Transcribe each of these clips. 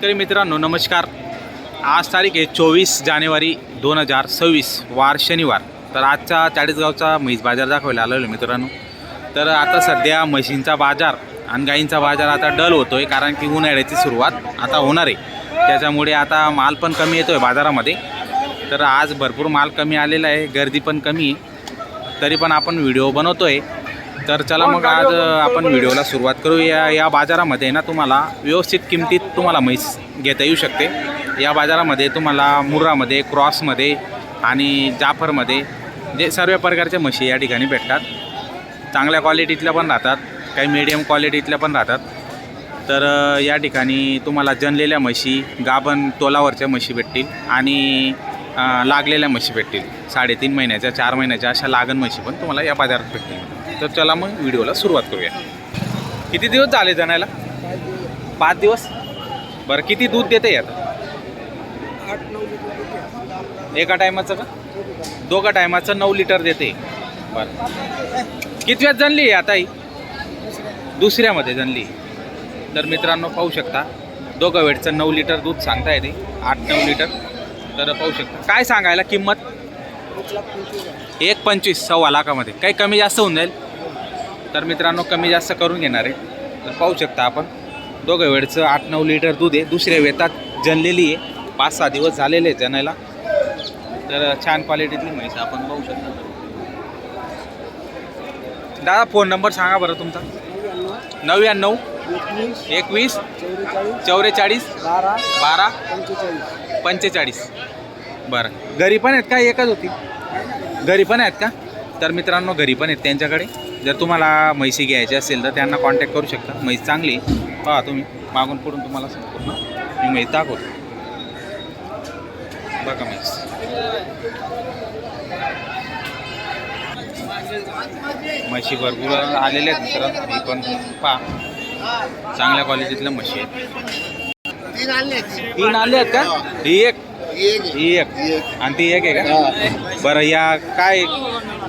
तरी मित्रांनो नमस्कार. आज तारीख आहे 24 जानेवारी 2026 वार शनिवार. तर आजचा चाळीसगावचा म्हैस बाजार दाखवायला आलेलो मित्रांनो. तर आता सध्या म्हशींचा बाजार आणि गाईंचा बाजार आता डल होतोय, कारण की उन्हाळ्याची सुरुवात आता होणार आहे. त्याच्यामुळे आता माल पण कमी येतोय बाजारामध्ये. तर आज भरपूर माल कमी आलेला आहे, गर्दी पण कमी आहे, तरी पण आपण व्हिडिओ बनवतोय. तर चला मग आज आपण व्हिडिओला सुरुवात करूया. या बाजारामध्ये ना तुम्हाला व्यवस्थित किमतीत तुम्हाला म्हैस घेता येऊ शकते. या बाजारामध्ये तुम्हाला मुर्रामध्ये, क्रॉसमध्ये आणि जाफरमध्ये जे सर्व प्रकारच्या म्हशी या ठिकाणी भेटतात. चांगल्या क्वालिटीतल्या पण राहतात, काही मीडियम क्वालिटीतल्या पण राहतात. तर या ठिकाणी तुम्हाला जनलेल्या म्हशी, गाभण तोलावरच्या म्हशी भेटतील आणि लागलेल्या म्हशी भेटतील. 3.5 महिन्याच्या, 4 महिन्याच्या अशा लागण म्हशी पण तुम्हाला या बाजारात भेटतील. तर चला मग व्हिडिओला सुरुवात करूया. किती दिवस झाले जणायला? 5 दिवस. बरं, किती दूध देते आता? 8-9 लिटर. एका टायमाचं का? दोघा टायमाचं 9 लिटर देते. बरं, कितव्यात जनली आहे आता ही? दुसऱ्यामध्ये जनली. तर मित्रांनो पाहू शकता, दोघं वेळचं 9 लिटर दूध सांगता येते, 8-9 लिटर. तर पाहू शकता. काय सांगायला किंमत? 1,25,000 सव्वा लाखामध्ये. काही कमी जास्त होऊन जाईल. तर मित्रांनो कमी जास्त करून घेणार आहे. तर पाहू शकता आपण, दोघं वेळचं 8-9 लिटर दूध आहे. दुसऱ्या वेतात जनलेली आहे, 5-6 दिवस झालेले आहेत जनायला. तर छान क्वालिटीतली म्हैस आपण पाहू शकता. दादा फोन नंबर सांगा बरं तुमचा. 99 21 44 12 45. बरं, घरी पण आहेत का? एकच होती? घरी पण आहेत का? तर मित्रांनो घरी पण आहेत त्यांच्याकडे. जर तुम्हाला म्हैसी घ्यायची असेल तर त्यांना कॉन्टॅक्ट करू शकता. म्हैस चांगली पहा तुम्ही, मागून पुढून तुम्हाला संपूर्ण मी म्हैस दाखवतो. बघा म्हैस. म्हशी भरपूर आलेल्या आहेत मित्रांनो. ही पण पहा, चांगल्या क्वालिटीतल्या म्हशी आहेत. 3 आले आहेत का? ही एक आणि ती एक आहे का? बरं, या काय?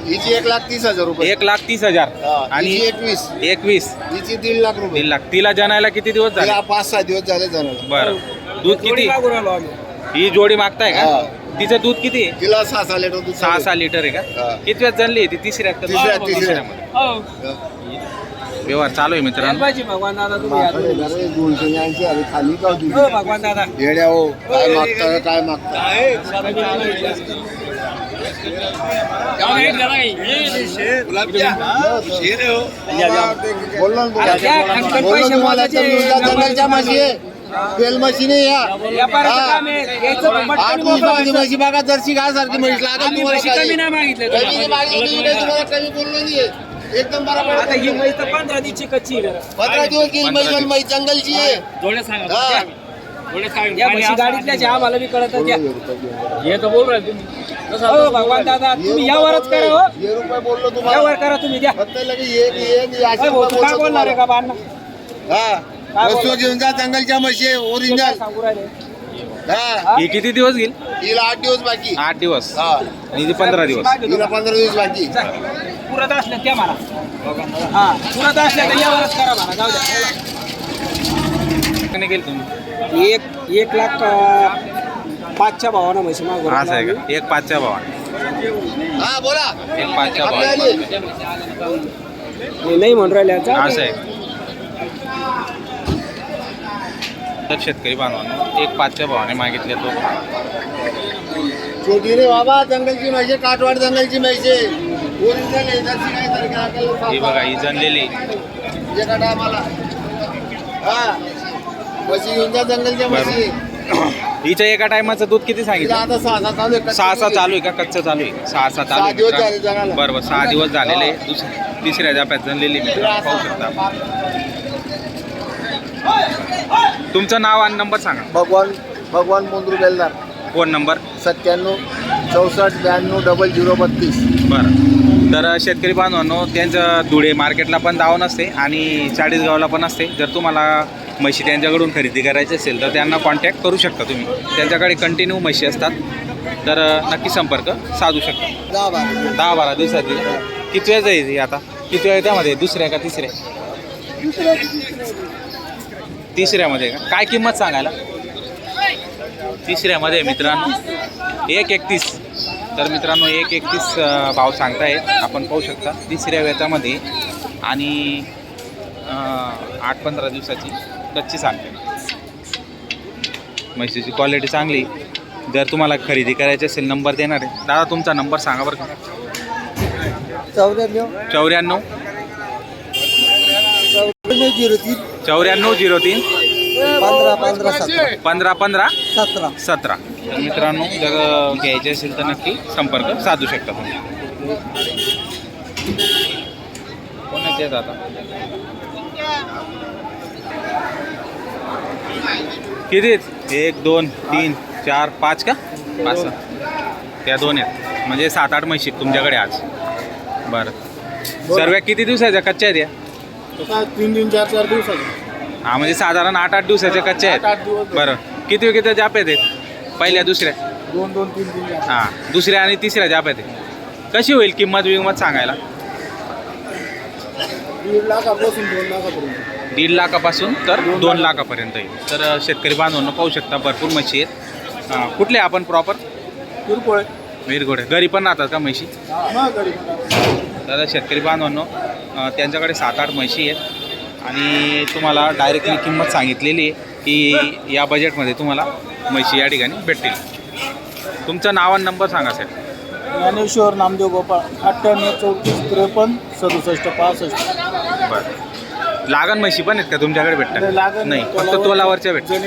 हिची 1,30,000 रुपये. 1,30,000 आणि 21 हिची 1.5 लाख रुपये. 3 लाख. तिला जनायला किती दिवस झाले? 5-6 दिवस झाले जाणार. बरं, दूध किती? ही जोडी मागताय का? तिचं दूध किती आहे? तिला 6-6 लिटर दूध. 6-6 लिटर आहे का? कितव्यात जनली ती? तिसऱ्यामध्ये. व्यवहार चालू आहे मित्रांनो. भगवान दादा तुम्ही खाली का होती? भगवान दादा येड्या हो, काय मागता काय मागता? बोललो ना तुम्हाला, जंगलच्या म्हशी आहे, बेल म्हशी नाही. या 8 दिवसाची म्हशी बघा, जर्सी घासारखी म्हैस लागेल तुम्हाला. तुम्हाला कमी बोललो नाही, एकदम बरोबर. आता ही म्हैस तर 15 दिवशी कच्ची आहे. 15 दिवस गेली म्हैस, म्हैस जंगलची आहे. हा. या म्हशी गाडीतल्याची आम्हाला बी कळत हे तर बोल राहिले तुम्ही. हो भगवान दादा, तुम्ही यावरच करा. हो, हे रुपये बोललो तुम्हाला. यावर करा तुम्ही. द्या. फक्त लगे एक काय बोलणार आहे का बांधणं? हा, वस्तू घेऊन जा, जंगलच्या म्हशी ओरिजिनल. सांगू राहिले. हा, ही किती दिवस घेईल? हिला 8 दिवस बाकी. 8 दिवस हा, आणि ती 15 दिवस. हिला 15 दिवस बाकी. पुरत असल्या त्या मला. हा, पुरत असल्या तर यावरच करा मला. जाऊ द्या. कधी गेल तुम्ही? 1,05,000 भावानं म्हशी मागू असं आहे का? 1,05,000 भावा. हा, बोला. 1,05,000 आपली भावा. आली. नाही म्हणून राहिले आता. असं आहे. तर शेतकरी बांधवांनो 1,05,000 भावाने मागितले तो. छोटी रे बाबा, जंगलची म्हैस, काटवाड जंगलची म्हैस ओरिजिनल आहे. जर्सी काय सारखी ही बघा, ही जनलेली. एका टायमाला. हा, म्हशी घेऊन जा, जंगलच्या म्हशी. हिच्या एका टायमाचं दूध किती तिला सांगितलं? आता 6-6 चालू आहे. 6-6 चालू आहे का? कच्चं चालू आहे? 6-6 चालू 6 दिवस झाले आहे. जगाला. बरोबर, 6 दिवस झालेले. तिसऱ्या जाप्यात जनलेली मित्रांनो पाहू शकता. तुमचं नाव आणि नंबर सांगा. भगवान मुंद्रू बेलदार. Phone number 97 64 92 0032. बरं. तर शेतकरी बांधवांनो त्यांचं धुळे मार्केटला पण दावण असते आणि चाळीसगावला पण असते. जर तुम्हाला म्हशी त्यांच्याकडून खरेदी करायची असेल तर त्यांना कॉन्टॅक्ट करू शकता तुम्ही. त्यांच्याकडे कंटिन्यू म्हशी असतात. तर नक्की संपर्क साधू शकता. 10-12 दिवसाची. किती वेळ जाईल आता? किती वेळ त्यामध्ये? दुसऱ्या का तिसऱ्या? तिसऱ्यामध्ये का? काय किंमत सांगायला? तिसऱ्यामध्ये मित्रांनो 131. तर मित्रांनो 131 भाव सांगतायत, आपण पाहू शकता तिसऱ्या वेतामध्ये आणि 8-15 दिवसाची कच्ची सांगते. म्हशीची क्वालिटी चांगली. जर तुम्हाला खरेदी करायची असेल नंबर देणार आहे. दादा तुमचा नंबर सांगा बरं का. 94 94 94 9403 15 15 17 17. तर मित्रांनो जर घ्यायचे असेल तर नक्की संपर्क साधू शकता तुम्ही. कोणाचे आहेत आता? किती आहेत? 1 2 3 4 5 का 5? त्या 2 आहेत म्हणजे 7-8 म्हशी तुमच्याकडे आज. बरं सर्व किती दिवसाच्या कच्च्या आहेत या? 3-4 दिवसाचे. हा म्हणजे साधारण 8-8 दिवसाच्या कच्च्या 8 आहेत. दिवस. बरं किती किती जाप्यात आहेत? पहिल्या दुसऱ्या? 2-3 हां दुसऱ्या आणि तिसऱ्या जाप्यात आहेत. कशी होईल किंमत विंमत सांगायला? 1.5 लाखापासून 2 लाखापर्यंत. 1.5 लाखापासून तर 2 लाखापर्यंत येईल. तर शेतकरी बांधवांना पाहू शकता भरपूर म्हशी आहेत. कुठले आपण प्रॉपर? किरकोळ विरगोडे. घरी पण राहतात का म्हशी? तर शेतकरी बांधवांनो त्यांच्याकडे 7-8 म्हशी आहेत आणि तुम्हाला डायरेक्टली किंमत सांगितलेली आहे की या बजेटमध्ये तुम्हाला म्हशी या ठिकाणी भेटतील. तुमचं नाव आणि नंबर सांगा साहेब. ज्ञानेश्वर नामदेव गोपाळ 98 34 53 67 65. बरं लागण म्हशी पण आहेत का तुमच्याकडे भेटतात? नाही फक्त तोलावरच्या भेटतात.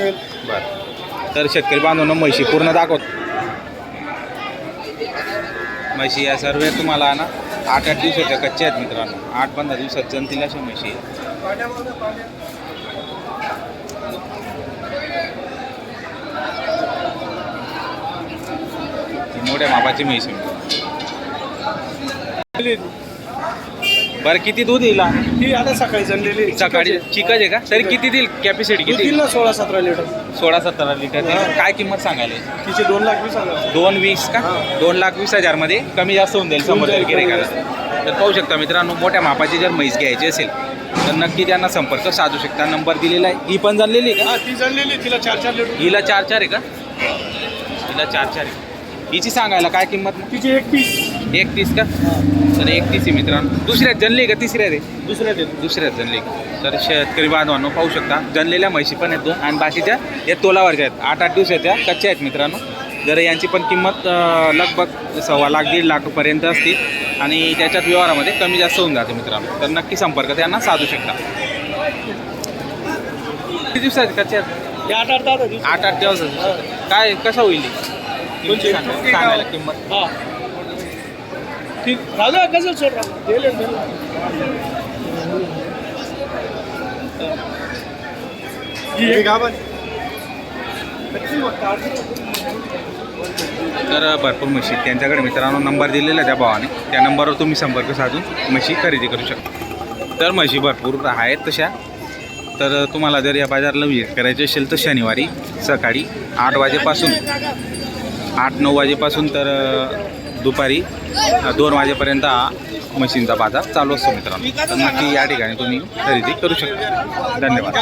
बरं तर शेतकरी बांधवांनो म्हशी पूर्ण दाखवत. म्हशी या सर्व तुम्हाला ना 8-8 दिवसाच्या कच्च्या आहेत मित्रांनो. 8-15 दिवसात जनतील अशा म्हशी आहेत. मोठ्या मापाची म्हैस आहे. बरं किती दूध येईल? ही आता सकाळी जणलेली सकाळी चिकच आहे का? तरी किती देईल? कॅपॅसिटी किती? 16-17 लिटर. 16-17 लिटर. काय किंमत सांगायला? तिचे 2,20,000. 2,20 का? 2,20,000 मध्ये कमी जास्त होऊन जाईल समोर गिऱ्हाईकाला. तर पाहू शकता मित्रांनो मोठ्या मापाची जर म्हैस घ्यायची असेल तर नक्की त्यांना संपर्क साधू शकता. नंबर दिलेला आहे. ही पण जणलेली आहे का? ती जणलेली तिला 4-4 लिटर. हिला 4-4 आहे का? हिला 4-4 आहे. हिची सांगायला काय किंमत? तिची 31 का? तर 31 आहे मित्रांनो. दुसऱ्यात जनली का तिसऱ्यात आहे? दुसऱ्यात जनली. तर शेतकरी बांधवांनो पाहू शकता जनलेल्या म्हशी पण आहेत 2 आणि बाकीच्या या तोलावरच्या आहेत. 8-8 दिवसाच्या कच्च्या आहेत मित्रांनो. जर यांची पण किंमत लगभग 1.25 लाख 1.5 लाखापर्यंत असतील आणि त्याच्यात व्यवहारामध्ये कमी जास्त होऊन जाते मित्रांनो. तर नक्की संपर्क त्यांना साधू शकता. किती दिवसाचे कच्च्या आहेत? 8-8 दिवस. काय कसं होईल सांगायला किंमत? ठीक झालं कसं सोड तर भरपूर म्हशी त्यांच्याकडे मित्रांनो नंबर दिलेला त्या भावाने. त्या नंबरवर तुम्ही संपर्क साधून म्हशी खरेदी करू शकता. तर म्हशी भरपूर आहेत तशा. तर तुम्हाला जर या बाजाराला व्हिजिट करायची असेल तर शनिवारी सकाळी 8 वाजेपासून 8-9 वाजेपासून तर दुपारी 2 वाजेपर्यंत हा म्हशींचा बाजार चालू असतो मित्रांनो. तर नक्की या ठिकाणी तुम्ही खरेदी करू शकता. धन्यवाद.